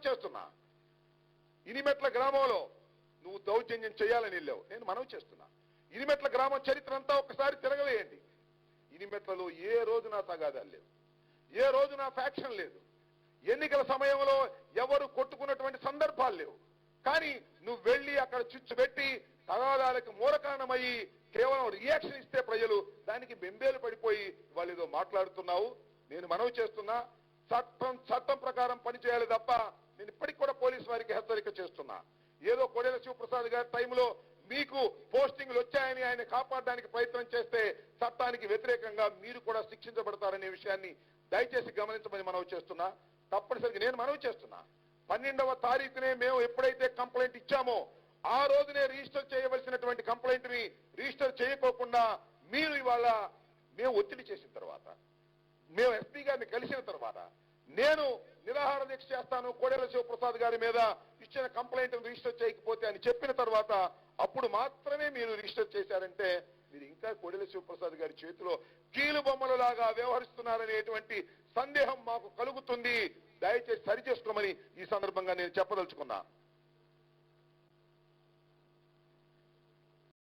చేస్తున్నా. ఇనిమెట్ల గ్రామంలో నువ్వు దౌర్జన్యం చేయాలని వెళ్ళావు, నేను మనవి చేస్తున్నా. ఇనిమెట్ల గ్రామం చరిత్ర అంతా ఒకసారి తిరగవేయండి. ఇనిమెట్లలో ఏ రోజు నా తగాదాలు లేవు, ఏ రోజు నా ఫ్యాక్షన్ లేదు, ఎన్నికల సమయంలో ఎవరు కొట్టుకున్నటువంటి సందర్భాలు లేవు. కానీ నువ్వు వెళ్ళి అక్కడ చిచ్చు పెట్టి తగాదాలకు మూలకారణమయ్యి కేవలం రియాక్షన్ ఇస్తే ప్రజలు దానికి బెంబేలు పడిపోయి వాళ్ళు ఏదో మాట్లాడుతున్నావు. నేను మనవి చేస్తున్నా, చట్టం ప్రకారం పనిచేయాలి తప్ప నేను ఇప్పటికి కూడా పోలీసు వారికి హెచ్చరిక చేస్తున్నా. ఏదో కోడెల శివప్రసాద్ గారి టైంలో మీకు పోస్టింగ్లు వచ్చాయని ఆయన కాపాడడానికి ప్రయత్నం చేస్తే చట్టానికి వ్యతిరేకంగా మీరు కూడా శిక్షించబడతారనే విషయాన్ని దయచేసి గమనించమని మనవి చేస్తున్నా. తప్పనిసరిగా నేను మనవి చేస్తున్నా, 12వ తారీఖునే మేము ఎప్పుడైతే కంప్లైంట్ ఇచ్చామో ఆ రోజునే రిజిస్టర్ చేయవలసినటువంటి కంప్లైంట్ ని రిజిస్టర్ చేయకోకుండా మీరు ఇవాళ మేము ఒత్తిడి చేసిన తర్వాత, మేము ఎస్పీ గారిని కలిసిన తర్వాత, నేను నిరాహార దీక్ష చేస్తాను కోడెల శివప్రసాద్ గారి మీద ఇచ్చిన కంప్లైంట్ రిజిస్టర్ చేయకపోతే అని చెప్పిన తర్వాత అప్పుడు మాత్రమే మీరు రిజిస్టర్ చేశారంటే మీరు ఇంకా కోడెల శివప్రసాద్ గారి చేతిలో కీలు బొమ్మలలాగా వ్యవహరిస్తున్నారనేటువంటి సందేహం మాకు కలుగుతుంది. దయచేసి సరిచేసుకోమని ఈ సందర్భంగా నేను చెప్పదలుచుకున్నా.